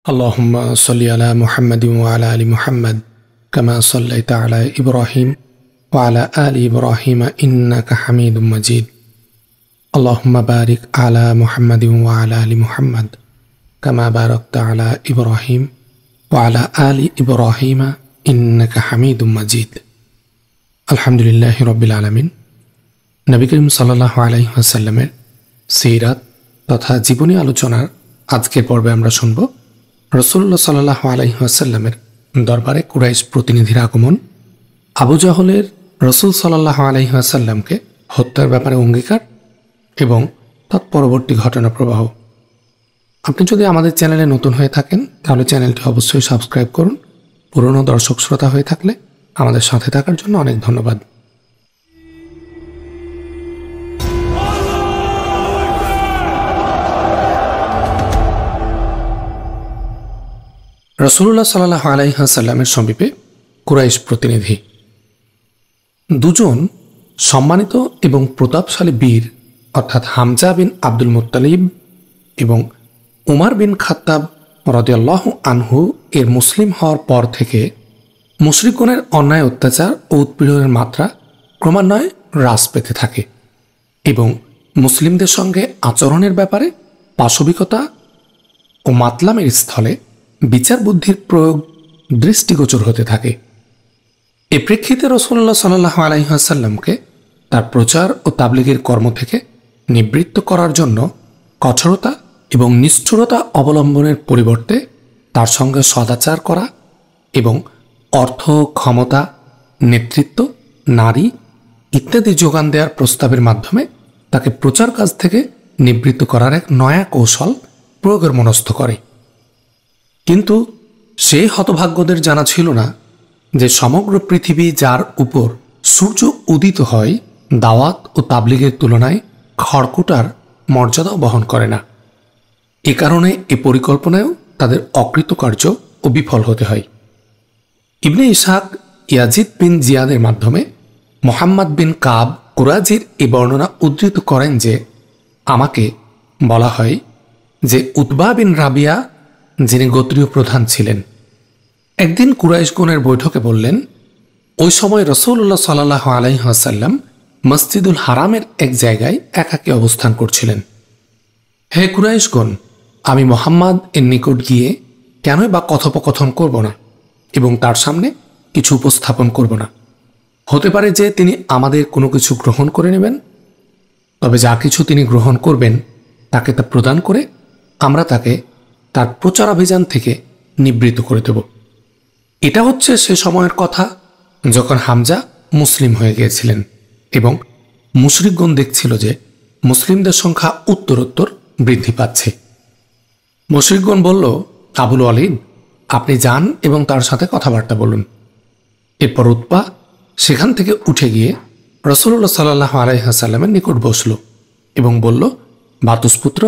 اللهم صل على محمد وعلى آل محمد كما صليت على إبراهيم وعلى آل إبراهيم إنك حميد مجيد اللهم بارك على محمد وعلى آل محمد كما باركت على إبراهيم وعلى آل إبراهيم إنك حميد مجيد الحمد لله رب العالمين নবী করিম সাল্লাল্লাহু আলাইহি ওয়াসাল্লামের সিরাত তথা জীবনী আলোচনার আজকের পর্বে আমরা শুনব রাসূলুল্লাহ সাল্লাল্লাহু আলাইহি ওয়াসাল্লামের দরবারে কুরাইশ প্রতিনিধির আগমন, আবু জাহলের রাসূল সাল্লাল্লাহু আলাইহি ওয়াসাল্লামকে হত্যার ব্যাপারে অঙ্গীকার এবং তৎপরবর্তী ঘটনা প্রবাহ। আপনি যদি আমাদের চ্যানেলে নতুন হয়ে থাকেন তাহলে চ্যানেলটি অবশ্যই সাবস্ক্রাইব করুন। পুরনো দর্শক শ্রোতা হয়ে থাকলে আমাদের সাথে থাকার জন্য অনেক ধন্যবাদ। রাসূলুল্লাহ সাল্লাল্লাহু আলাইহি ওয়াসাল্লামের সমীপে কুরাইশ প্রতিনিধি দুজন সম্মানিত এবং প্রতাপশালী বীর অর্থাৎ হামজা বিন আব্দুল মুত্তালিব এবং উমর বিন খাত্তাব রাদিয়াল্লাহু আনহু এর মুসলিম হওয়ার পর থেকে মুশরিকগণের অন্যায় অত্যাচার ও উৎপীড়নের মাত্রা ক্রমান্বয়ে হ্রাস পেতে থাকে এবং মুসলিমদের সঙ্গে আচরণের ব্যাপারে পাশবিকতা ও মাতলামের স্থলে বিচার বুদ্ধির প্রয়োগ দৃষ্টিগোচর হতে থাকে। এ প্রেক্ষিতে রাসূলুল্লাহ সাল্লাল্লাহু আলাইহি ওয়াসাল্লামকে তার প্রচার ও তাবলীগের কর্ম থেকে নিবৃত্ত করার জন্য কঠোরতা এবং নিষ্ঠুরতা অবলম্বনের পরিবর্তে তার সঙ্গে সদাচার করা এবং অর্থ, ক্ষমতা, নেতৃত্ব, নারী ইত্যাদি যোগান দেওয়ার প্রস্তাবের মাধ্যমে তাকে প্রচার কাজ থেকে নিবৃত্ত করার এক নয়া কৌশল প্রয়োগের মনস্থ করে। কিন্তু সেই হতভাগ্যদের জানা ছিল না যে সমগ্র পৃথিবী যার উপর সূর্য উদিত হয় দাওয়াত ও তাবলীগের তুলনায় খড়কুটার মর্যাদাও বহন করে না। এ কারণে এ পরিকল্পনায়ও তাদের অকৃতকার্য ও বিফল হতে হয়। ইবনে ইসহাক ইয়াজিদ বিন জিয়াদের মাধ্যমে মুহাম্মদ বিন কাব কুরাজির এই বর্ণনা উদ্ধৃত করেন যে আমাকে বলা হয় যে উতবা বিন রাবিয়া যিনি গোত্রীয় প্রধান ছিলেন একদিন কুরাইশগণের বৈঠকে বললেন, ওই সময় রাসূলুল্লাহ সাল্লাল্লাহু আলাইহি ওয়াসাল্লাম মসজিদুল হারামের এক জায়গায় একাকী অবস্থান করছিলেন। হে কুরাইশগণ, আমি মুহাম্মদ এর নিকট গিয়ে কেনই বা কথোপকথন করব না এবং তার সামনে কিছু উপস্থাপন করব না। হতে পারে যে তিনি আমাদের কোনো কিছু গ্রহণ করে নেবেন, তবে যা কিছু তিনি গ্রহণ করবেন তাকে তা প্রদান করে আমরা তাকে তার প্রচারাভিযান থেকে নিবৃত্ত করে দেব। এটা হচ্ছে সে সময়ের কথা যখন হামজা মুসলিম হয়ে গিয়েছিলেন এবং মুশরিকগণ দেখছিল যে মুসলিমদের সংখ্যা উত্তরোত্তর বৃদ্ধি পাচ্ছে। মুশরিকগণ বলল, আবুল ওয়ালিদ, আপনি যান এবং তার সাথে কথাবার্তা বলুন। এরপর উতবা সেখান থেকে উঠে গিয়ে রাসূলুল্লাহ সাল্লাল্লাহু আলাইহি ওয়াসাল্লামের নিকট বসল এবং বলল, বাতুসপুত্র,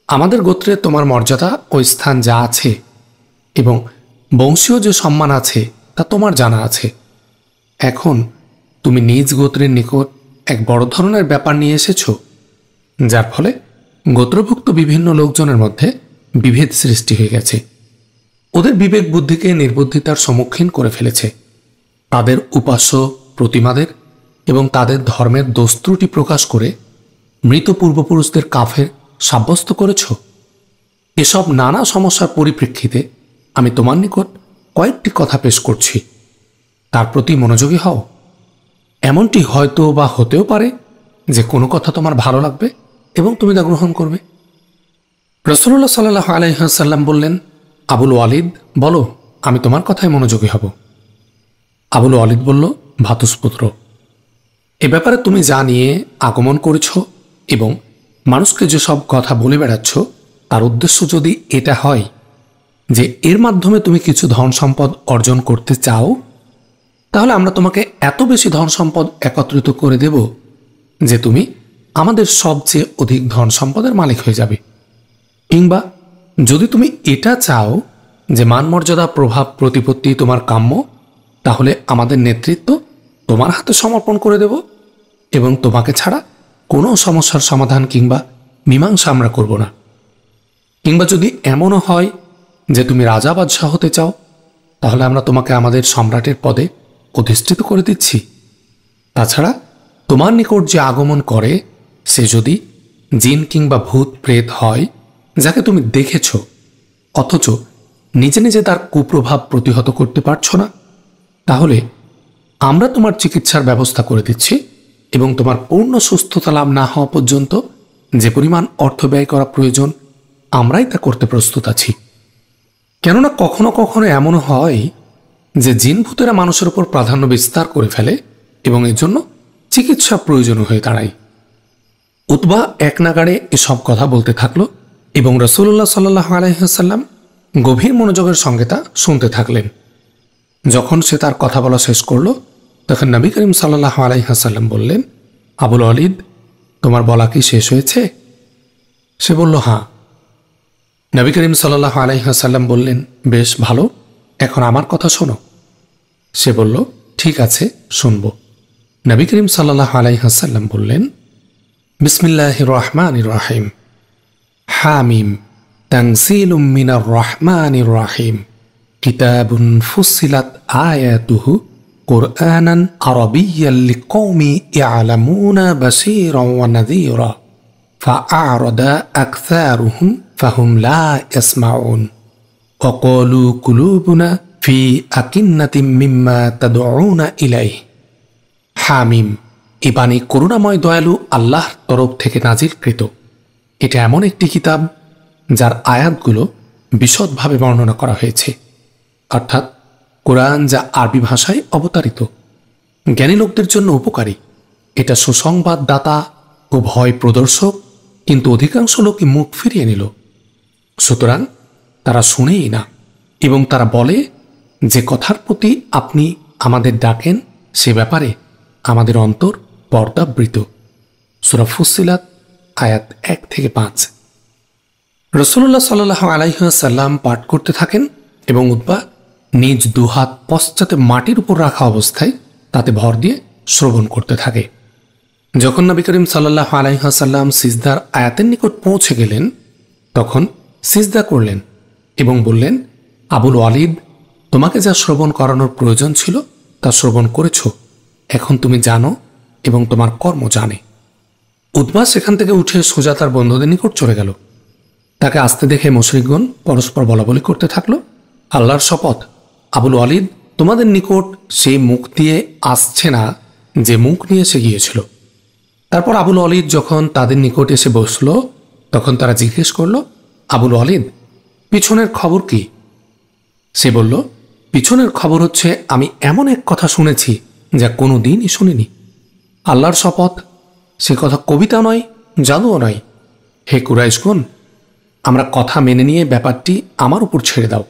আমাদের গোত্রে তোমার মর্যাদা ও স্থান যা আছে এবং বংশীয় যে সম্মান আছে তা তোমার জানা আছে। এখন তুমি নিজ গোত্রের নিকট এক বড় ধরনের ব্যাপার নিয়ে এসেছ, যার ফলে গোত্রভুক্ত বিভিন্ন লোকজনের মধ্যে বিভেদ সৃষ্টি হয়ে গেছে। ওদের বিবেক বুদ্ধিকে নির্বুদ্ধিতার সম্মুখীন করে ফেলেছে। তাদের উপাস্য প্রতিমাদের এবং তাদের ধর্মের দোষ ত্রুটি প্রকাশ করে মৃত পূর্বপুরুষদের কাফের সাব্যস্ত করেছ। এসব নানা সমস্যার পরিপ্রেক্ষিতে আমি তোমার নিকট কয়েকটি কথা পেশ করছি, তার প্রতি মনোযোগী হও। এমনটি হয়তো বা হতেও পারে যে কোনো কথা তোমার ভালো লাগবে এবং তুমি তা গ্রহণ করবে। রাসূলুল্লাহ সাল্লাল্লাহু আলাইহি ওয়াসাল্লাম বললেন, আবুল ওয়ালিদ, বলো, আমি তোমার কথায় মনোযোগী হব। আবুল ওয়ালিদ বলল, ভাতুসপুত্র, এ ব্যাপারে তুমি যা নিয়ে আগমন করেছ এবং মানুষকে যেসব কথা বলে বেড়াচ্ছ তার উদ্দেশ্য যদি এটা হয় যে এর মাধ্যমে তুমি কিছু ধন সম্পদ অর্জন করতে চাও, তাহলে আমরা তোমাকে এত বেশি ধন সম্পদ একত্রিত করে দেব যে তুমি আমাদের সবচেয়ে অধিক ধন সম্পদের মালিক হয়ে যাবে। কিংবা যদি তুমি এটা চাও যে মানমর্যাদা, প্রভাব, প্রতিপত্তি তোমার কাম্য, তাহলে আমাদের নেতৃত্ব তোমার হাতে সমর্পণ করে দেব এবং তোমাকে ছাড়া কোনো সমস্যার সমাধান কিংবা মীমাংসা আমরা করব না। কিংবা যদি এমনও হয় যে তুমি রাজা বাদশাহ হতে চাও, তাহলে আমরা তোমাকে আমাদের সম্রাটের পদে অধিষ্ঠিত করে দিচ্ছি। তাছাড়া তোমার নিকট যে আগমন করে সে যদি জিন কিংবা ভূত প্রেত হয়, যাকে তুমি দেখেছ অথচ নিজে নিজে তার কুপ্রভাব প্রতিহত করতে পারছ না, তাহলে আমরা তোমার চিকিৎসার ব্যবস্থা করে দিচ্ছি এবং তোমার পূর্ণ সুস্থতা লাভ না হওয়া পর্যন্ত যে পরিমাণ অর্থ ব্যয় করা প্রয়োজন আমরাই তা করতে প্রস্তুত আছি। কেননা কখনো কখনো এমনও হয় যে জিন ভূতেরা মানুষের উপর প্রাধান্য বিস্তার করে ফেলে এবং এর জন্য চিকিৎসা প্রয়োজন হয়ে দাঁড়ায়। উতবা এক নাগাড়ে এসব কথা বলতে থাকল এবং রাসূলুল্লাহ সাল্লাল্লাহু আলাইহি ওয়াসাল্লাম গভীর মনোযোগের সঙ্গে তা শুনতে থাকলেন। যখন সে তার কথা বলা শেষ করল, তখন নবী করিম সাল্লাল্লাহু আলাইহি ওয়াসাল্লাম বললেন, আবুল ওয়ালিদ, তোমার বলা কি শেষ হয়েছে? সে বলল, হ্যাঁ। নবী করিম সাল্লাল্লাহু আলাইহি ওয়াসাল্লাম বললেন, বেশ ভালো, এখন আমার কথা শোনো। সে বলল, ঠিক আছে, শুনব। নবী করিম সাল্লাল্লাহু আলাইহি ওয়াসাল্লাম বললেন, বিসমিল্লাহির রহমানির রহিম, হামিম, তানজিলুম মিনার রহমানির রহিম, কিতাবুন ফুসিলাত আয়াতুহু কুরআনান আরাবিয়্যান লিকওমি ইয়ালামুনা বাশীরান ওয়া নাযীরা ফাআরাদা আকসারুহুম ফাহুম লা ইয়াসমাউন ওয়া ক্বালু কুলুবুনা ফি আকিন্নাতিম মিম্মা তাদউনা ইলাইহি। হামিম, এই বাণী করুণাময় দয়ালু আল্লাহর তরফ থেকে নাজিলকৃত। এটা এমন একটি কিতাব যার আয়াতগুলো বিশদভাবে বর্ণনা করা হয়েছে, অর্থাৎ কোরআন যা আরবি ভাষায় অবতারিত, জ্ঞানী লোকদের জন্য উপকারী। এটা সুসংবাদদাতা ও ভয় প্রদর্শক, কিন্তু অধিকাংশ লোকই মুখ ফিরিয়ে নিল। সুতরাং তারা শুনেই না এবং তারা বলে, যে কথার প্রতি আপনি আমাদের ডাকেন সে ব্যাপারে আমাদের অন্তর পর্দাবৃত। সূরা ফুসসিলাত আয়াত 1 থেকে 5। রাসূলুল্লাহ সাল্লাল্লাহু আলাইহি ওয়াসাল্লাম পাঠ করতে থাকেন এবং উতবা নিজ দুহাত পশ্চাতে মাটির উপর রাখা অবস্থায় তাতে ভর দিয়ে শ্রবণ করতে থাকে। যখন নবী করিম সাল্লাল্লাহু আলাইহি ওয়াসাল্লাম সিজদার আয়াতের নিকট পৌঁছে গেলেন, তখন সিজদা করলেন এবং বললেন, আবুল ওয়ালিদ, তোমাকে যা শ্রবণ করানোর প্রয়োজন ছিল তা শ্রবণ করেছ, এখন তুমি জানো এবং তোমার কর্ম জানে। উতবা সেখান থেকে উঠে সোজা তার বন্ধুদের নিকট চলে গেল। তাকে আসতে দেখে মুশরিকগণ পরস্পর বলাবলি করতে থাকল, আল্লাহর শপথ, আবুল ওয়ালিদ তোমাদের নিকট সেই মুখ দিয়ে আসছে না যে মুখ নিয়ে সে গিয়েছিল। তারপর আবুল ওয়ালিদ যখন তাদের নিকট এসে বসল, তখন তারা জিজ্ঞেস করল, আবুল ওয়ালিদ, পিছনের খবর কি? সে বলল, পিছনের খবর হচ্ছে আমি এমন এক কথা শুনেছি যা কোনো দিনই শুনিনি। আল্লাহর শপথ, সে কথা কবিতা নয়, জাদুও নয়। হে কুরাইশগণ, আমরা কথা মেনে নিয়ে ব্যাপারটি আমার উপর ছেড়ে দাও।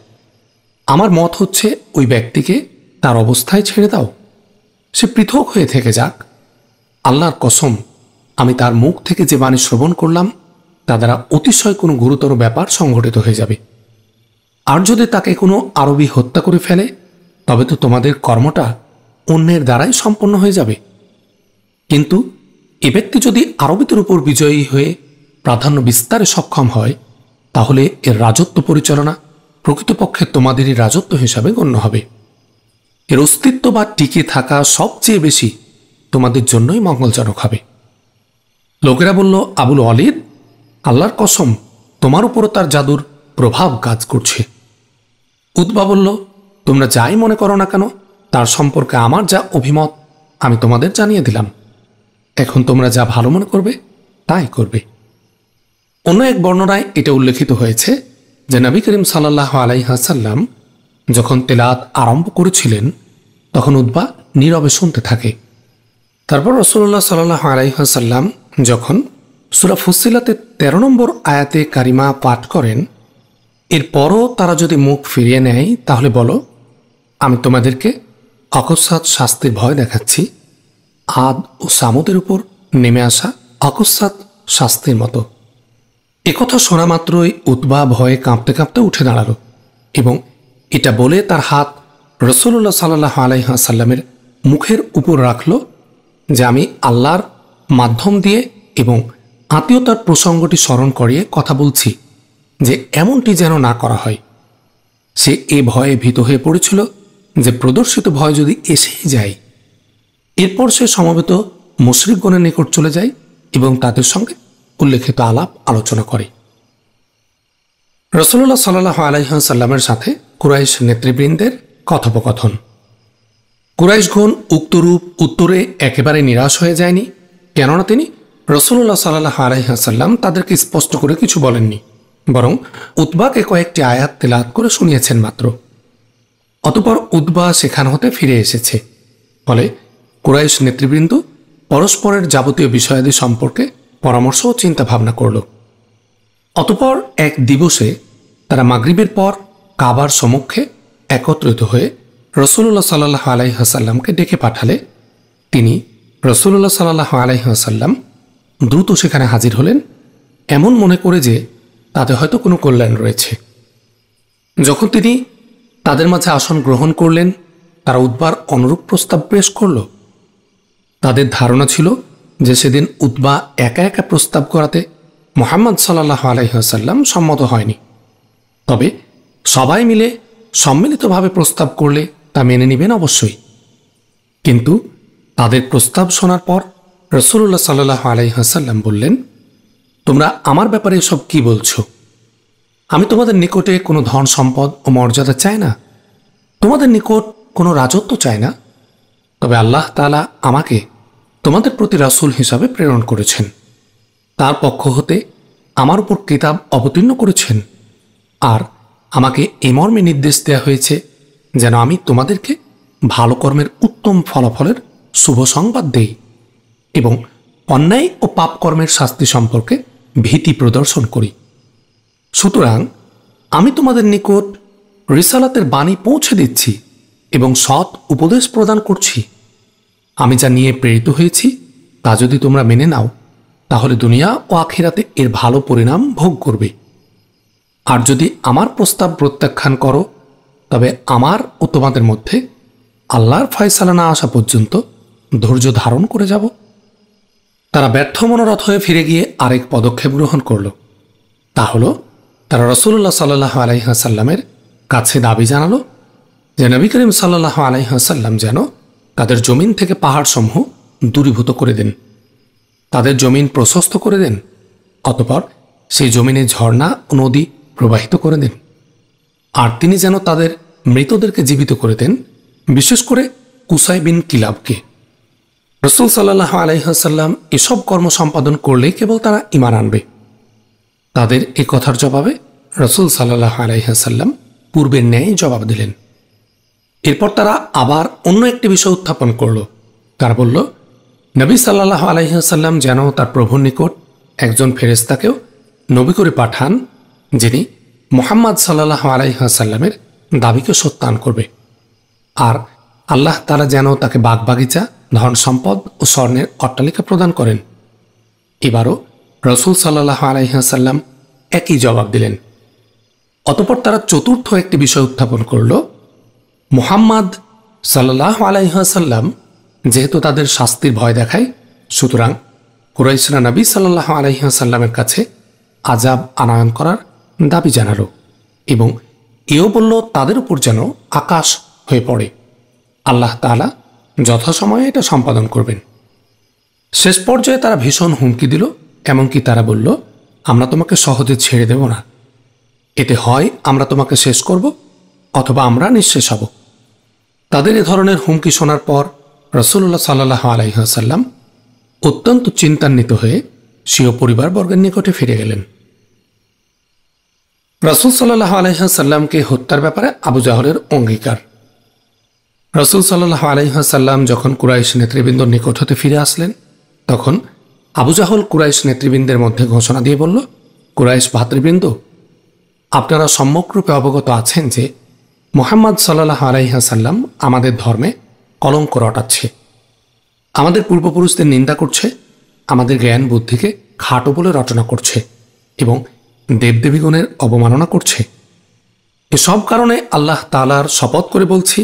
আমার মত হচ্ছে ওই ব্যক্তিকে তার অবস্থায় ছেড়ে দাও, সে পৃথক হয়ে থেকে যাক। আল্লাহর কসম, আমি তার মুখ থেকে যে বাণী শ্রবণ করলাম তা দ্বারা অতিশয় কোনো গুরুতর ব্যাপার সংঘটিত হয়ে যাবে। আর যদি তাকে কোনো আরবি হত্যা করে ফেলে, তবে তো তোমাদের কর্মটা অন্যের দ্বারাই সম্পন্ন হয়ে যাবে। কিন্তু এ ব্যক্তি যদি আরবিদের উপর বিজয়ী হয়ে প্রাধান্য বিস্তারে সক্ষম হয়, তাহলে এর রাজত্ব পরিচালনা প্রকৃতপক্ষে তোমাদেরই রাজত্ব হিসাবে গণ্য হবে। এর অস্তিত্ব বা টিকে থাকা সবচেয়ে বেশি তোমাদের জন্যই মঙ্গলজনক হবে। লোকেরা বলল, আবুল ওয়ালিদ, আল্লাহর কসম, তোমার উপরও তার জাদুর প্রভাব কাজ করছে। উতবা বলল, তোমরা যাই মনে করো না কেন, তার সম্পর্কে আমার যা অভিমত আমি তোমাদের জানিয়ে দিলাম। এখন তোমরা যা ভালো মনে করবে তাই করবে। অন্য এক বর্ণনায় এটা উল্লেখিত হয়েছে যে নবী করিম সাল্লাল্লাহু আলাইহি ওয়াসাল্লাম যখন তেলাওয়াত আরম্ভ করেছিলেন, তখন উতবা নীরবে শুনতে থাকে। তারপর রাসূলুল্লাহ সাল্লাল্লাহু আলাইহি ওয়াসাল্লাম যখন সূরা ফুসসিলাতের 13 নম্বর আয়াতে কারিমা পাঠ করেন, এরপরও তারা যদি মুখ ফিরিয়ে নেয়, তাহলে বলো, আমি তোমাদেরকে অকস্মাৎ শাস্তির ভয় দেখাচ্ছি, আদ ও সামুদের উপর নেমে আসা অকস্মাৎ শাস্তির মতো। একথা শোনা মাত্রই উতবা ভয়ে কাঁপতে কাঁপতে উঠে দাঁড়ালো এবং এটা বলে তার হাত রাসূলুল্লাহ সাল্লাল্লাহু আলাইহি ওয়াসাল্লামের মুখের উপর রাখল যে আমি আল্লাহর মাধ্যম দিয়ে এবং আত্মীয়তার প্রসঙ্গটি স্মরণ করিয়ে কথা বলছি যে এমনটি যেন না করা হয়। সে এ ভয়ে ভীত হয়ে পড়েছিল যে প্রদর্শিত ভয় যদি এসেই যায়, এরপর সে সমবেত মুশরিকগণের নিকট চলে যায় এবং তাদের সঙ্গে উল্লেখিত আলাপ আলোচনা করে। রাসূলুল্লাহ সাল্লাল্লাহু আলাইহি ওয়াসাল্লামের সাথে কুরাইশ নেতৃবৃন্দের কথোপকথন। কুরাইশগণ উক্তরূপ উত্তরে একেবারে নিরাশ হয়ে যায়নি, কেননা তিনি রাসূলুল্লাহ সাল্লাল্লাহু আলাইহি ওয়াসাল্লাম তাদেরকে স্পষ্ট করে কিছু বলেননি, বরং উতবাকে কয়েকটি আয়াত তেলাওয়াত করে শুনিয়েছেন মাত্র। অতঃপর উতবা সেখান হতে ফিরে এসেছে। ফলে কুরাইশ নেতৃবৃন্দ পরস্পরের যাবতীয় বিষয়াদি সম্পর্কে পরামর্শ ও চিন্তা ভাবনা করল। অতঃপর এক দিবসে তারা মাগরিবের পর কাবার সম্মুখে একত্রিত হয়ে রাসূলুল্লাহ সাল্লাল্লাহু আলাইহি ওয়াসাল্লামকে ডেকে পাঠালে তিনি রাসূলুল্লাহ সাল্লাল্লাহু আলাইহি ওয়াসাল্লাম দ্রুত সেখানে হাজির হলেন, এমন মনে করে যে তাতে হয়তো কোনো কল্যাণ রয়েছে। যখন তিনি তাদের মাঝে আসন গ্রহণ করলেন, তারা উতবার অনুরূপ প্রস্তাব পেশ করল। তাদের ধারণা ছিল যে সেদিন উতবা একা একা প্রস্তাব করাতে মুহাম্মদ সাল্লাল্লাহু আলাইহি ওয়াসাল্লাম সম্মত হয়নি, তবে সবাই মিলে সম্মিলিতভাবে প্রস্তাব করলে তা মেনে নেবেন অবশ্যই। কিন্তু তাদের প্রস্তাব শোনার পর রাসূলুল্লাহ সাল্লাল্লাহু আলাইহি ওয়াসাল্লাম বললেন, তোমরা আমার ব্যাপারে এসব কি বলছো? আমি তোমাদের নিকটে কোনো ধন সম্পদ ও মর্যাদা চাই না, তোমাদের নিকট কোনো রাজত্ব চাই না, তবে আল্লাহ তাআলা আমাকে তোমাদের প্রতি রাসূল হিসাবে প্রেরণ করেছেন, তার পক্ষ হতে আমার উপর কিতাব অবতীর্ণ করেছেন, আর আমাকে এ মর্মে নির্দেশ দেওয়া হয়েছে যেন আমি তোমাদেরকে ভালো কর্মের উত্তম ফলাফলের শুভ সংবাদ দেই এবং অন্যায় ও পাপ কর্মের শাস্তি সম্পর্কে ভীতি প্রদর্শন করি। সুতরাং আমি তোমাদের নিকট রিসালাতের বাণী পৌঁছে দিচ্ছি এবং সৎ উপদেশ প্রদান করছি। আমি যা নিয়ে প্রেরিত হয়েছি তা যদি তোমরা মেনে নাও, তাহলে দুনিয়া ও আখিরাতে এর ভালো পরিণাম ভোগ করবে। আর যদি আমার প্রস্তাব প্রত্যাখ্যান করো, তবে আমার ও তোমাদের মধ্যে আল্লাহর ফয়সালা না আসা পর্যন্ত ধৈর্য ধারণ করে যাব। তারা ব্যর্থ মনোরথ হয়ে ফিরে গিয়ে আরেক পদক্ষেপ গ্রহণ করল। তা হলো তারা রাসূলুল্লাহ সাল্লাল্লাহু আলাইহি ওয়াসাল্লামের কাছে দাবি জানালো যে নবী করিম সাল্লাল্লাহু আলাইহি ওয়াসাল্লাম যেন তাদের জমিন থেকে পাহাড়সমূহ দূরীভূত করে দেন, তাদের জমিন প্রশস্ত করে দেন, অতঃপর সেই জমিনে ঝর্ণা ও নদী প্রবাহিত করে দেন, আর তিনি যেন তাদের মৃতদেরকে জীবিত করে দেন, বিশেষ করে কুসাই বিন কিলাবকে। রাসূল সাল্লাল্লাহু আলাইহি ওয়াসাল্লাম এসব কর্ম সম্পাদন করলেই কেবল তারা ঈমান আনবে। তাদের এ কথার জবাবে রাসূল সাল্লাল্লাহু আলাইহি ওয়াসাল্লাম পূর্বের ন্যায় জবাব দিলেন। এরপর তারা আবার অন্য একটি বিষয় উত্থাপন করল। তারা বলল, নবী সাল্লাল্লাহু আলাইহি ওয়াসাল্লাম যেন তার প্রভুর নিকট একজন ফেরেশতাকেও নবী করে পাঠান, যিনি মুহাম্মদ সাল্লাল্লাহু আলাইহি ওয়াসাল্লামের দাবিকে সত্যায়ন করবে, আর আল্লাহ তাআলা যেন তাকে বাগবাগিচা, ধন সম্পদ ও স্বর্ণের অট্টালিকা প্রদান করেন। এবারও রাসূল সাল্লাল্লাহু আলাইহি ওয়াসাল্লাম একই জবাব দিলেন। অতঃপর তারা চতুর্থ একটি বিষয় উত্থাপন করল। মুহাম্মদ সাল্লাল্লাহু আলাইহি ওয়াসাল্লাম যেহেতু তাদের শাস্তির ভয় দেখায়, সুতরাং কুরাইশরা নবী সাল্লাল্লাহু আলাইহি ওয়াসাল্লামের কাছে আযাব আনয়ন করার দাবি জানালো এবং এও বলল তাদের উপর যেন আকাশ হয়ে পড়ে। আল্লাহ তাআলা যথাসময়ে এটা সম্পাদন করবেন। শেষ পর্যায়ে তারা ভীষণ হুমকি দিল, এমনকি তারা বলল, আমরা তোমাকে সহজে ছেড়ে দেব না, এতে হয় আমরা তোমাকে শেষ করব অথবা আমরা নিঃশেষ হব। তাদের এ ধরনের হুমকি শোনার পর রাসূলুল্লাহ সাল্লাল্লাহু আলাইহি ওয়াসাল্লাম অত্যন্ত চিন্তান্বিত হয়ে স্বীয় পরিবারবর্গের নিকটে ফিরে গেলেন। রাসূল সাল্লাল্লাহু আলাইহি ওয়াসাল্লামকে হত্যার ব্যাপারে আবু জাহলের অঙ্গীকার। রাসূল সাল্লাল্লাহু আলাইহি ওয়াসাল্লাম যখন কুরাইশ নেতৃবৃন্দর নিকট হতে ফিরে আসলেন, তখন আবু জাহল কুরাইশ নেতৃবৃন্দের মধ্যে ঘোষণা দিয়ে বলল, কুরাইশ ভাতৃবৃন্দ, আপনারা সম্যকরূপে অবগত আছেন যে মুহাম্মদ সাল্লাল্লাহু আলাইহি ওয়াসাল্লাম আমাদের ধর্মে কলঙ্ক রটাচ্ছে, আমাদের পূর্বপুরুষদের নিন্দা করছে, আমাদের জ্ঞান বুদ্ধিকে খাটো বলে রচনা করছে এবং দেবদেবীগণের অবমাননা করছে। এসব কারণে আল্লাহ তাআলার শপথ করে বলছি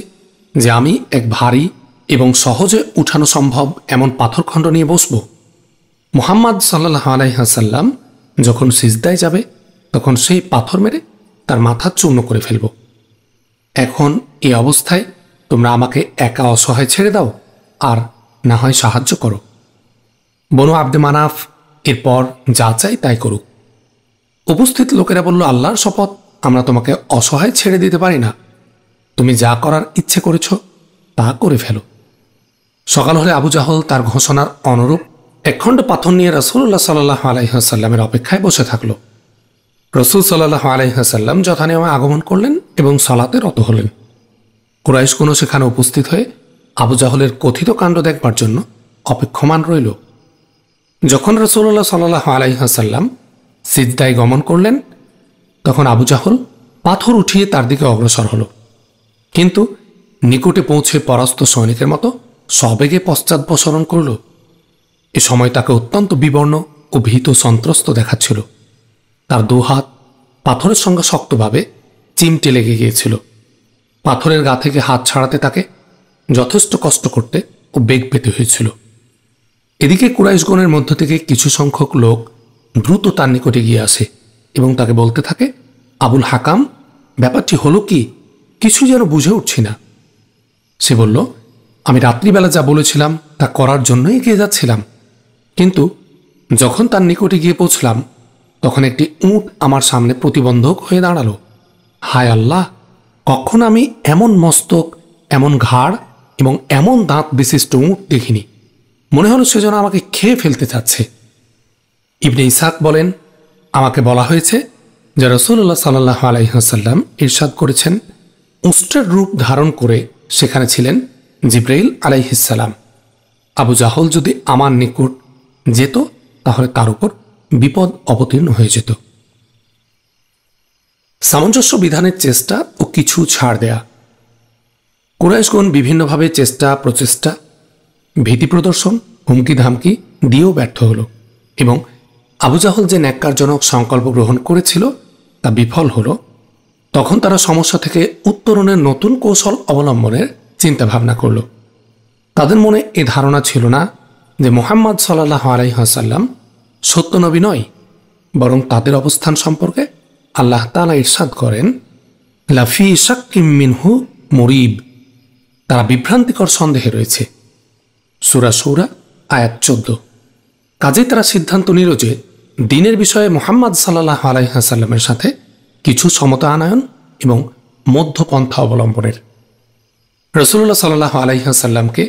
যে আমি এক ভারী এবং সহজে উঠানো সম্ভব এমন পাথরখণ্ড নিয়ে বসব। মুহাম্মদ সাল্লাল্লাহু আলাইহি ওয়াসাল্লাম যখন সিজদায় যাবে, তখন সেই পাথর মেরে তার মাথা চূর্ণ করে ফেলব। এখন এই অবস্থায় তোমরা আমাকে একা অসহায় ছেড়ে দাও, আর না হয় সাহায্য করো। বনু আব্দে মানাফ এরপর যা চাই তাই করুক। উপস্থিত লোকেরা বলল, আল্লাহর শপথ, আমরা তোমাকে অসহায় ছেড়ে দিতে পারি না। তুমি যা করার ইচ্ছে করেছ তা করে ফেলো। সকাল হলে আবু জাহল তার ঘোষণার অনুরূপ একখণ্ড পাথর নিয়ে রাসূলুল্লাহ সাল্লাল্লাহু আলাইহি ওয়াসাল্লামের অপেক্ষায় বসে থাকল। রাসূল সাল্লাল্লাহু আলাইহি ওয়াসাল্লাম যথানিয়মে আগমন করলেন এবং সালাতে রত হলেন। কুরাইশগণ সেখানে উপস্থিত হয়ে আবু জাহলের কথিত কাণ্ড দেখবার জন্য অপেক্ষমান রইল। যখন রাসূলুল্লাহ সাল্লাল্লাহু আলাইহি ওয়াসাল্লাম সিজদায় গমন করলেন, তখন আবু জাহল পাথর উঠিয়ে তার দিকে অগ্রসর হল, কিন্তু নিকটে পৌঁছে পরাস্ত সৈনিকের মতো সবেগে পশ্চাদপসরণ করল। এ সময় তাকে অত্যন্ত বিবর্ণ ও ভীত সন্ত্রস্ত দেখাচ্ছিল। তার দুহাত পাথরের সঙ্গে শক্তভাবে চিমটে লেগে গিয়েছিল। পাথরের গা থেকে হাত ছাড়াতে তাকে যথেষ্ট কষ্ট করতে ও বেগ পেতে হয়েছিল। এদিকে কুরাইশগণের মধ্য থেকে কিছু সংখ্যক লোক দ্রুত তার নিকটে গিয়ে আসে এবং তাকে বলতে থাকে, আবুল হাকাম, ব্যাপারটি হলো কি? কিছু যেন বুঝে উঠছি না। সে বলল, আমি রাত্রিবেলা যা বলেছিলাম তা করার জন্যই এগিয়ে যাচ্ছিলাম, কিন্তু যখন তার নিকটে গিয়ে পৌঁছলাম তখন একটি উট আমার সামনে প্রতিবন্ধক হয়ে দাঁড়ালো। হায় আল্লাহ, কখন আমি এমন মস্তক, এমন ঘাড় এবং এমন দাঁত বিশিষ্ট উট দেখিনি। মনে হলো সে যেন আমাকে খেয়ে ফেলতে চাচ্ছে। ইবনে ইসহাক বলেন, আমাকে বলা হয়েছে যে রাসূলুল্লাহ সাল্লাল্লাহু আলাইহি ওয়াসাল্লাম ইরশাদ করেছেন, উষ্ট্রের রূপ ধারণ করে সেখানে ছিলেন জিবরাইল আলাইহিস সালাম। আবু জাহল যদি আমার নিকট যেত তাহলে তার উপর বিপদ অবতীর্ণ হয়ে যেত। সামঞ্জস্য বিধানের চেষ্টা ও কিছু ছাড় দেয়া। কুরাইশগণ বিভিন্নভাবে চেষ্টা প্রচেষ্টা, ভীতি প্রদর্শন, হুমকি ধামকি দিয়েও ব্যর্থ হল এবং আবু জাহল যে ন্যাক্কারজনক সংকল্প গ্রহণ করেছিল তা বিফল হল। তখন তারা সমস্যা থেকে উত্তরণের নতুন কৌশল অবলম্বনের চিন্তাভাবনা করল। তাদের মনে এ ধারণা ছিল না যে মুহাম্মদ সাল্লাল্লাহু আলাইহি ওয়াসাল্লাম সত্য নবী নয়, বরং তাদের অবস্থান সম্পর্কে আল্লাহ তাআলা ইরশাদ করেন, লাফি শাক্কিম মিনহু মুরিব, তারা বিভ্রান্তিকর সন্দেহে রয়েছে। সূরা শূরা আয়াত 14। কাজেই তারা সিদ্ধান্ত নিল যে দ্বীনের বিষয়ে মুহাম্মদ সাল্লাল্লাহু আলাইহি ওয়াসাল্লামের সাথে কিছু সমতা আনয়ন এবং মধ্যপন্থা অবলম্বনের। রাসূলুল্লাহ সাল্লাল্লাহু আলাইহি ওয়াসাল্লামকে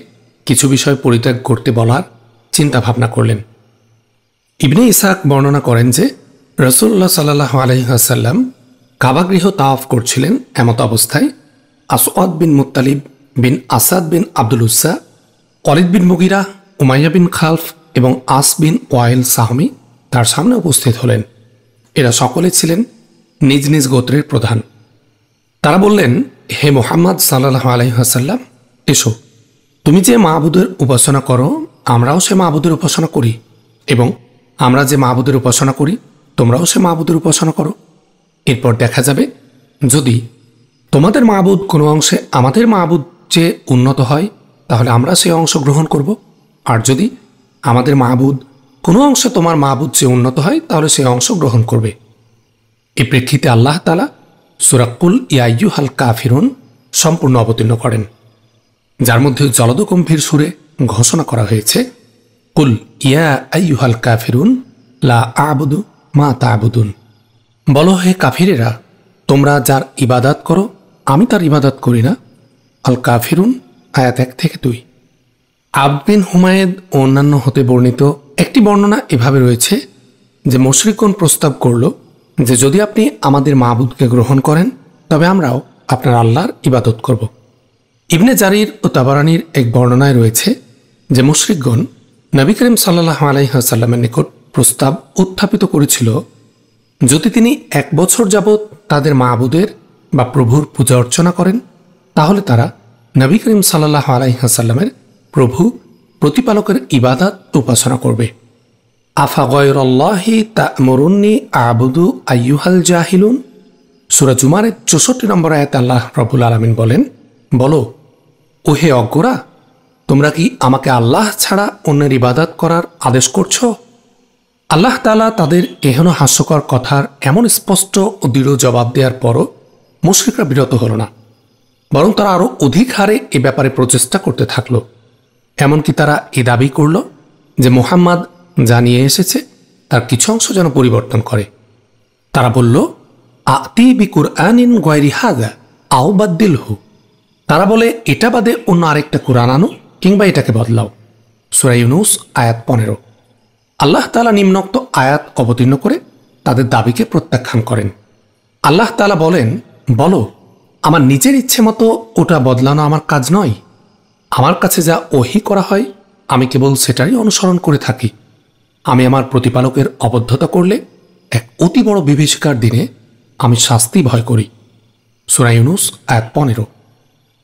কিছু বিষয় পরিত্যাগ করতে বলার চিন্তা ভাবনা করলেন। ইবনে ইসহাক বর্ণনা করেন যে রাসূলুল্লাহ সাল্লাল্লাহু আলাইহি ওয়াসাল্লাম কাবাগৃহ তাওয়াফ করছিলেন। এমত অবস্থায় আসওয়াদ বিন মুত্তালিব বিন আসাদ বিন আব্দুল উজ্জা, ওয়ালিদ বিন মুগিরা, উমাইয়া বিন খালফ এবং আস বিন ওয়াইল সাহমি তার সামনে উপস্থিত হলেন। এরা সকলে ছিলেন নিজ নিজ গোত্রের প্রধান। তারা বললেন, হে মুহাম্মদ সাল্লাল্লাহু আলাইহি ওয়াসাল্লাম, এসো, তুমি যে মাবুদের উপাসনা করো আমরাও সে মাবুদের উপাসনা করি, এবং আমরা যে মাবুদের উপাসনা করি তোমরাও সে মাবুদের উপাসনা করো। এরপর দেখা যাবে যদি তোমাদের মাবুদ কোনো অংশে আমাদের মাবুদ যে উন্নত হয় তাহলে আমরা সেই অংশ গ্রহণ করব, আর যদি আমাদের মাবুদ কোনো অংশে তোমার মাবুদ যে উন্নত হয় তাহলে সেই অংশ গ্রহণ করবে। এই প্রেক্ষিতে আল্লাহ তাআলা সূরা কুল ইয়া আইয়ুহাল কাফিরুন সম্পূর্ণ অবতীর্ণ করেন, যার মধ্যে জলদগম্ভীর সুরে ঘোষণা করা হয়েছে, কুল ইয়া আইয়ুহাল কাফিরুন লা আ'বুদু মা তা'বুদুন, বলো হে কাফিরেরা, তোমরা যার ইবাদত করো আমি তার ইবাদত করি না। আল কাফিরুন আয়াত 1 থেকে 2। আবদ বিন হুমায়েদ ও অন্যান্য হতে বর্ণিত একটি বর্ণনা এভাবে রয়েছে যে মুশরিকগণ প্রস্তাব করল যে যদি আপনি আমাদের মাবুদকে গ্রহণ করেন তবে আমরাও আপনার আল্লাহর ইবাদত করব। ইবনে জারির ও তাবারানির এক বর্ণনায় রয়েছে যে মুশরিকগণ নবী করিম সাল্লাল্লাহু আলাইহি ওয়াসাল্লামের নিকট প্রস্তাব উত্থাপিত করেছিল, যদি তিনি 1 বছর যাবৎ তাদের মাবুদের বা প্রভুর পূজা অর্চনা করেন তাহলে তারা নবী করিম সাল্লাল্লাহু আলাইহি ওয়াসাল্লামের প্রভু প্রতিপালকের ইবাদত উপাসনা করবে। আফা গয়রাল্লাহি তা'মুরুন্নি আ'বুদু আইয়ুহাল জাহিলুন, সূরা জুমারের 64 নম্বর আয়াতে আল্লাহ রাব্বুল আলামিন বলেন, বলো ও হে অজ্ঞরা, তোমরা কি আমাকে আল্লাহ ছাড়া অন্যের ইবাদত করার আদেশ করছো? আল্লাহ তাআলা তাদের এহেন হাস্যকর কথার এমন স্পষ্ট ও দৃঢ় জবাব দেওয়ার পরও মুশরিকরা বিরত হল না, বরং তারা আরও অধিক হারে এ ব্যাপারে প্রচেষ্টা করতে থাকল। এমনকি তারা এ দাবি করল যে মুহাম্মদ যা নিয়ে এসেছে তার কিছু অংশ যেন পরিবর্তন করে। তারা বলল, আতি বি কুরআনিন গায়রি হাযা আও বাদদিলহু। তারা বলে, এটা বাদে অন্য আরেকটা কুরআন আনো কিংবা এটাকে বদলাও। সূরা ইউনূস আয়াত 15। আল্লাহ তাআলা নিম্নোক্ত আয়াত অবতীর্ণ করে তাদের দাবিকে প্রত্যাখ্যান করেন। আল্লাহ তাআলা বলেন, বলো, আমার নিজের ইচ্ছে মতো ওটা বদলানো আমার কাজ নয়। আমার কাছে যা ওহী করা হয় আমি কেবল সেটারই অনুসরণ করে থাকি। আমি আমার প্রতিপালকের অবদ্ধতা করলে এক অতি বড় বিভীষিকার দিনে আমি শাস্তি ভয় করি। সূরা ইউনূস আয়াত 15।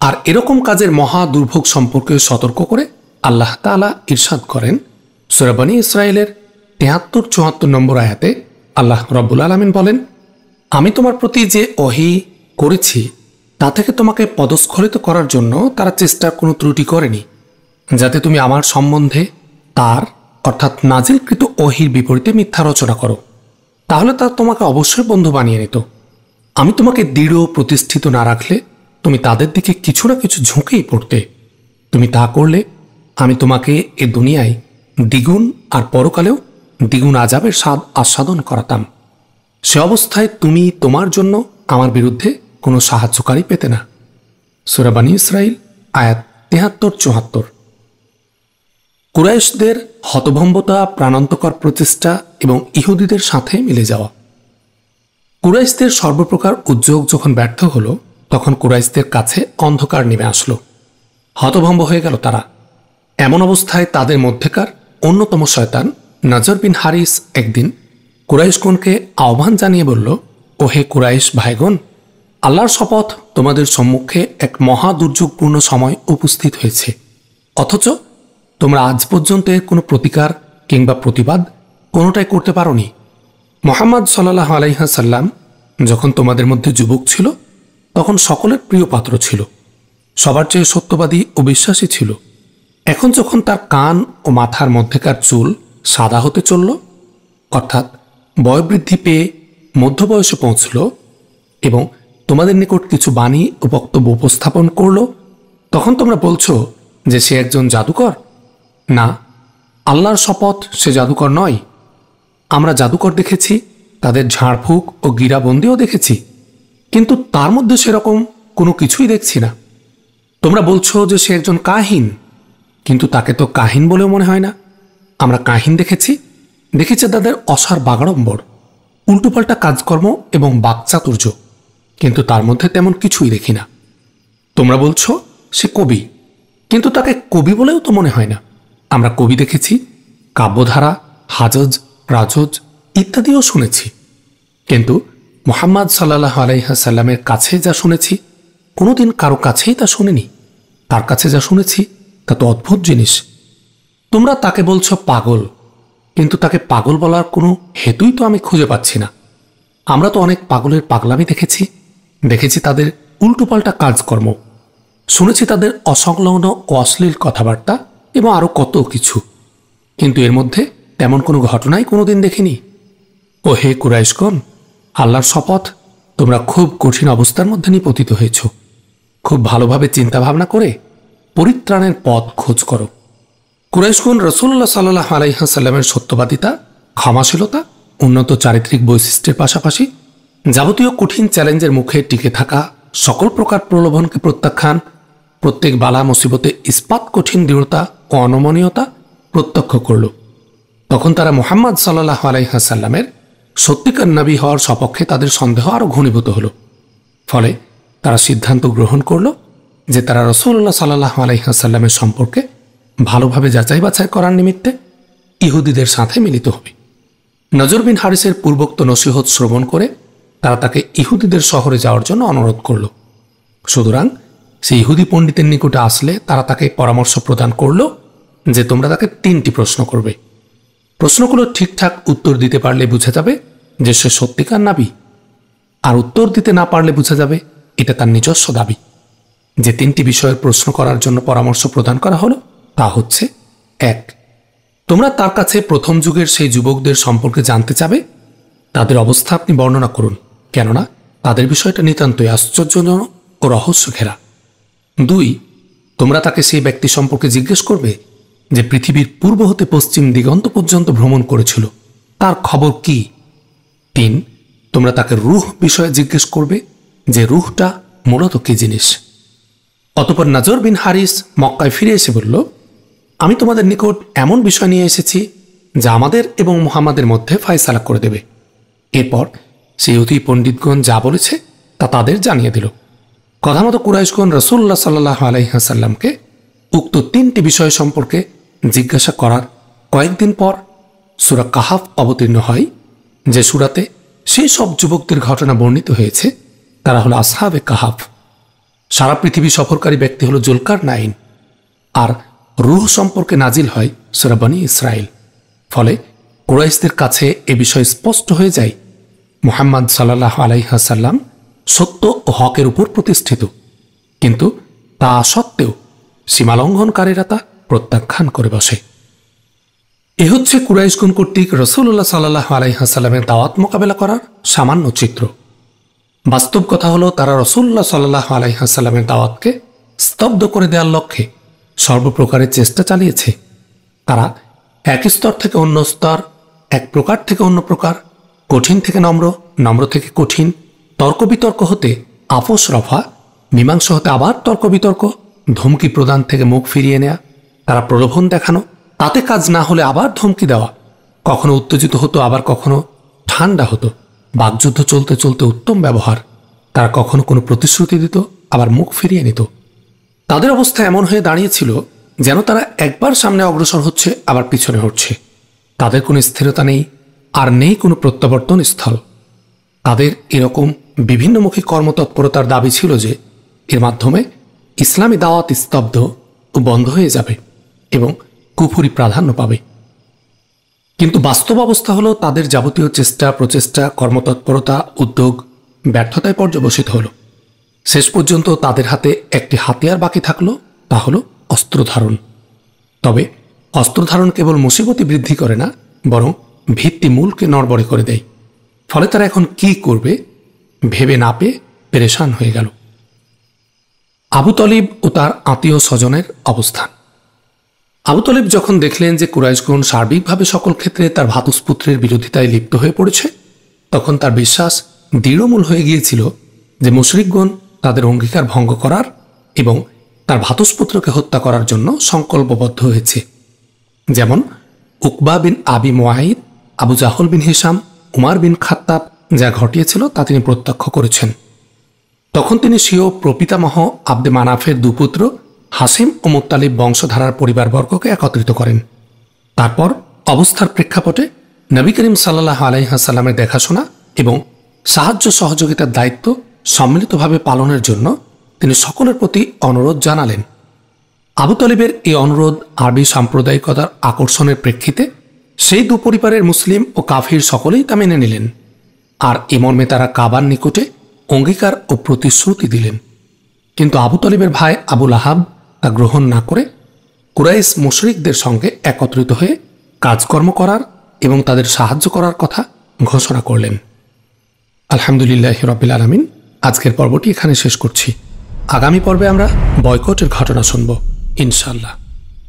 আর এরকম কাজের মহা দুর্ভোগ সম্পর্কে সতর্ক করে আল্লাহ তাআলা ইরশাদ করেন সূরা বনী ইসরাঈলের ৭৩-৭৪ নম্বর আয়াতে আল্লাহ রব্বুল আলামিন বলেন, আমি তোমার প্রতি যে ওহী করেছি তা থেকে তোমাকে পদস্খলিত করার জন্য তারা চেষ্টার কোনো ত্রুটি করেনি, যাতে তুমি আমার সম্বন্ধে তার অর্থাৎ নাজিলকৃত ওহীর বিপরীতে মিথ্যা রচনা করো। তাহলে তা তোমাকে অবশ্যই বন্ধু বানিয়ে নিত। আমি তোমাকে দৃঢ় প্রতিষ্ঠিত না রাখলে তুমি তাদের দিকে কিছু না কিছু ঝুঁকেই পড়তে। তুমি তা করলে আমি তোমাকে এ দুনিয়ায় দ্বিগুণ আর পরকালেও দ্বিগুণ আযাবের স্বাদ আস্বাদন করাতাম। সে অবস্থায় তুমি তোমার জন্য আমার বিরুদ্ধে কোনো সাহায্যকারী পেতে না। সূরা বনী ইসরাঈল আয়াত ৭৩-৭৪। কুরাইশদের হতভম্বতা, প্রাণান্তকর প্রচেষ্টা এবং ইহুদিদের সাথে মিলে যাওয়া। কুরাইশদের সর্বপ্রকার উদ্যোগ যখন ব্যর্থ হল তখন কুরাইশদের কাছে অন্ধকার নেমে আসলো। হতভম্ব হয়ে গেল তারা। এমন অবস্থায় তাদের মধ্যেকার অন্যতম শয়তান নজর বিন হারিস একদিন কুরাইশগণকে আহ্বান জানিয়ে বলল, ওহে কুরাইশ ভাইগণ, আল্লাহর শপথ, তোমাদের সম্মুখে এক মহা দুর্যোগপূর্ণ সময় উপস্থিত হয়েছে, অথচ তোমরা আজ পর্যন্ত এর কোনো প্রতিকার কিংবা প্রতিবাদ কোনোটাই করতে পারোনি। মুহাম্মদ সাল্লাল্লাহু আলাইহি ওয়াসাল্লাম যখন তোমাদের মধ্যে যুবক ছিল তখন সকলের প্রিয় পাত্র ছিল, সবার চেয়ে সত্যবাদী ও বিশ্বাসী ছিল। এখন যখন তার কান ও মাথার মধ্যেকার চুল সাদা হতে চলল, অর্থাৎ বয়োবৃদ্ধি পেয়ে মধ্যবয়সে পৌঁছল এবং তোমাদের নিকট কিছু বাণী ও বক্তব্য উপস্থাপন করল, তখন তোমরা বলছো যে সে একজন জাদুকর। না, আল্লাহর শপথ, সে জাদুকর নয়। আমরা জাদুকর দেখেছি, তাদের ঝাড়ফুঁক ও গিরাবন্দিও দেখেছি, কিন্তু তার মধ্যে সেরকম কোনো কিছুই দেখছি না। তোমরা বলছো যে সে একজন কাহিন, কিন্তু তাকে তো কাহিন বলেও মনে হয় না। আমরা কাহিন দেখেছি তাদের অসার বাগাড়ম্বর, উল্টোপাল্টা কাজকর্ম এবং বাকচাতুর্য, কিন্তু তার মধ্যে তেমন কিছুই দেখি না। তোমরা বলছো সে কবি, কিন্তু তাকে কবি বলেও তো মনে হয় না। আমরা কবি দেখেছি, কাব্যধারা, হাজজ, রাজজ ইত্যাদিও শুনেছি, কিন্তু মুহাম্মদ সাল্লাল্লাহু আলাইহি ওয়াসাল্লামের কাছে যা শুনেছি কোনোদিন কারো কাছেই তা শুনিনি। তার কাছে যা শুনেছি তা তো অদ্ভুত জিনিস। তোমরা তাকে বলছো পাগল, কিন্তু তাকে পাগল বলার কোনো হেতুই তো আমি খুঁজে পাচ্ছি না। আমরা তো অনেক পাগলের পাগলামি দেখেছি তাদের উল্টোপাল্টা কাজকর্ম, শুনেছি তাদের অসংলগ্ন ও অশ্লীল কথাবার্তা এবং আরও কত কিছু, কিন্তু এর মধ্যে তেমন কোনো ঘটনাই কোনোদিন দেখিনি। ও হে কুরাইশগণ, আল্লাহর শপথ, তোমরা খুব কঠিন অবস্থার মধ্যে নিপতিত হয়েছ। খুব ভালোভাবে চিন্তাভাবনা করে পরিত্রাণের পথ খোঁজ করো। কুরাইশগণ রাসূলুল্লাহ সাল্লাল্লাহু আলাইহি ওয়াসাল্লামের সত্যবাদিতা, ক্ষমাশীলতা, উন্নত চারিত্রিক বৈশিষ্ট্যের পাশাপাশি যাবতীয় কঠিন চ্যালেঞ্জের মুখে টিকে থাকা, সকল প্রকার প্রলোভনকে প্রত্যাখ্যান, প্রত্যেক বালা মুসিবতে ইস্পাত কঠিন দৃঢ়তা ও অনমনীয়তা প্রত্যক্ষ করল। তখন তারা মুহাম্মদ সাল্লাল্লাহু আলাইহি ওয়াসাল্লামের সত্যিকার নবী হওয়ার সপক্ষে তাদের সন্দেহ আরও ঘনীভূত হল। ফলে তারা সিদ্ধান্ত গ্রহণ করল যে তারা রাসূলুল্লাহ সাল্লাল্লাহু আলাইহি ওয়াসাল্লামের সম্পর্কে ভালোভাবে যাচাই বাছাই করার নিমিত্তে ইহুদিদের সাথে মিলিত হবে। নজর বিন হারিসের পূর্বোক্ত নসিহত শ্রবণ করে তারা তাকে ইহুদিদের শহরে যাওয়ার জন্য অনুরোধ করল। সুতরাং সে ইহুদি পণ্ডিতের নিকটে আসলে তারা তাকে পরামর্শ প্রদান করল যে তোমরা তাকে 3টি প্রশ্ন করবে। প্রশ্নগুলো ঠিকঠাক উত্তর দিতে পারলে বোঝা যাবে যে সে সত্যিকার নবী, আর উত্তর দিতে না পারলে বোঝা যাবে এটা তার নিজস্ব দাবি। যে 3টি বিষয়ের প্রশ্ন করার জন্য পরামর্শ প্রদান করা হলো তা হচ্ছে, 1. তোমরা তার কাছে প্রথম যুগের সেই যুবকদের সম্পর্কে জানতে চাবে। তাদের অবস্থা আপনি বর্ণনা করুন, কেননা তাদের বিষয়টা নিতান্তই আশ্চর্যজনক ও রহস্য ঘেরা। 2, তোমরা তাকে সেই ব্যক্তি সম্পর্কে জিজ্ঞেস করবে যে পৃথিবীর পূর্ব হতে পশ্চিম দিগন্ত পর্যন্ত ভ্রমণ করেছিল, তার খবর কি? 3, তোমরা তাকে রূহ বিষয়ে জিজ্ঞেস করবে যে রূহটা মূলত কি জিনিস। অতঃপর নজর বিন হারিস মক্কায় ফিরে এসে বলল, আমি তোমাদের নিকট এমন বিষয় নিয়ে এসেছি যা আমাদের এবং মুহাম্মাদের মধ্যে ফয়সালা করে দেবে। এরপর সেই অতি পণ্ডিতগণ যা বলেছে তা তাদের জানিয়ে দিল। কথা মতো কুরাইশগণ রাসূলুল্লাহ সাল্লাল্লাহু আলাইহি ওয়াসাল্লামকে উক্ত 3টি বিষয় সম্পর্কে জিজ্ঞাসা করার কয়েকদিন পর সূরা কাহাফ অবতীর্ণ হয়, যে সূরাতে সেই সব যুবকদের ঘটনা বর্ণিত হয়েছে, তারা হলো আসহাবে কাহাফ। সারা পৃথিবী সফরকারী ব্যক্তি হলো জুলকারনাইন। আর রূহ সম্পর্কে নাজিল হয় সূরা বনী ইসরাইল। ফলে কুরাইশদের কাছে এ বিষয় স্পষ্ট হয়ে যায় মুহাম্মদ সাল্লাল্লাহু আলাইহি ওয়াসাল্লাম সত্য ও হকের উপর প্রতিষ্ঠিত, কিন্তু তা সত্ত্বেও সীমালঙ্ঘনকারীরা তা প্রত্যাখ্যান করে বসে। এ হচ্ছে কুরাইশগণ কর্তৃক রাসূলুল্লাহ সাল্লাল্লাহু আলাইহি ওয়াসাল্লামের দাওয়াত মোকাবেলা করার সামান্য চিত্র। বাস্তব কথা হলো, তারা রাসূলুল্লাহ সাল্লাল্লাহু আলাইহি ওয়াসাল্লামের দাওয়াতকে স্তব্ধ করে দেওয়ার লক্ষ্যে সর্বপ্রকারের চেষ্টা চালিয়েছে। তারা এক স্তর থেকে অন্য স্তর, এক প্রকার থেকে অন্য প্রকার, কঠিন থেকে নম্র, নম্র থেকে কঠিন, তর্ক বিতর্ক হতে আপোষ রফা, মীমাংসা হতে আবার তর্ক বিতর্ক, ধমকি প্রদান থেকে মুখ ফিরিয়ে নেয়া, তারা প্রলোভন দেখানো, তাতে কাজ না হলে আবার ধমকি দেওয়া, কখনো উত্তেজিত হতো আবার কখনো ঠান্ডা হতো, বাকযুদ্ধ চলতে চলতে উত্তম ব্যবহার, তারা কখনো কোনো প্রতিশ্রুতি দিত আবার মুখ ফিরিয়ে নিত। তাদের অবস্থা এমন হয়ে দাঁড়িয়েছিল যেন তারা একবার সামনে অগ্রসর হচ্ছে আবার পিছনে হচ্ছে। তাদের কোনো স্থিরতা নেই, আর নেই কোনো প্রত্যাবর্তন স্থল। তাদের এরকম বিভিন্নমুখী কর্মতৎপরতার দাবি ছিল যে এর মাধ্যমে ইসলামী দাওয়াত স্তব্ধ ও বন্ধ হয়ে যাবে এবং কুফরি প্রাধান্য পাবে। কিন্তু বাস্তব অবস্থা হলো, তাদের যাবতীয় চেষ্টা প্রচেষ্টা, কর্মতৎপরতা, উদ্যোগ ব্যর্থতায় পর্যবসিত হল। শেষ পর্যন্ত তাদের হাতে একটি হাতিয়ার বাকি থাকলো, তা হলো অস্ত্রধারণ। তবে অস্ত্রধারণ কেবল মুসিবতি বৃদ্ধি করে না, বরং ভিত্তি মূলকে নড়বড়ে করে দেয়। ফলে তারা এখন কি করবে ভেবে না পেয়ে পেরেশান হয়ে গেল। আবু তলিব ও তার আত্মীয় স্বজনের অবস্থান। আবু তলিব যখন দেখলেন যে কুরাইশগণ সার্বিকভাবে সকল ক্ষেত্রে তার ভ্রাতুষ্পুত্রের বিরোধিতায় লিপ্ত হয়ে পড়েছে, তখন তার বিশ্বাস দৃঢ়মূল হয়ে গিয়েছিল যে মুশরিকগণ তাদের অঙ্গীকার ভঙ্গ করার এবং তার ভ্রাতুষ্পুত্রকে হত্যা করার জন্য সংকল্পবদ্ধ হয়েছে। যেমন উকবা বিন আবি মুআইদ, আবু জাহল বিন হিশাম, উমার বিন খাত্তাব যা ঘটিয়েছিল তা তিনি প্রত্যক্ষ করেছেন। তখন তিনি স্বীয় প্রপিতামহ আব্দে মানাফের দুপুত্র হাসিম ও মুত্তালিব বংশধারার পরিবারবর্গকে একত্রিত করেন। তারপর অবস্থার প্রেক্ষাপটে নবী করিম সাল্লাল্লাহু আলাইহি ওয়াসাল্লামের দেখাশোনা এবং সাহায্য সহযোগিতার দায়িত্ব সম্মিলিতভাবে পালনের জন্য তিনি সকলের প্রতি অনুরোধ জানালেন। আবু তলিবের এই অনুরোধ আরবি সাম্প্রদায়িকতার আকর্ষণের প্রেক্ষিতে সেই দু পরিবারের মুসলিম ও কাফির সকলেই তা মেনে নিলেন। আর এ মর্মে তারা কাবার নিকটে অঙ্গীকার ও প্রতিশ্রুতি দিলেন। কিন্তু আবু তলিবের ভাই আবুল আহাব তা গ্রহণ না করে কুরাইশ মুশরিকদের সঙ্গে একত্রিত হয়ে কাজকর্ম করার এবং তাদের সাহায্য করার কথা ঘোষণা করলেন। আলহামদুলিল্লাহি রাব্বিল আলামিন। আজকের পর্বটি এখানে শেষ করছি। আগামী পর্বে আমরা বয়কটের ঘটনা শুনব ইনশাআল্লাহ।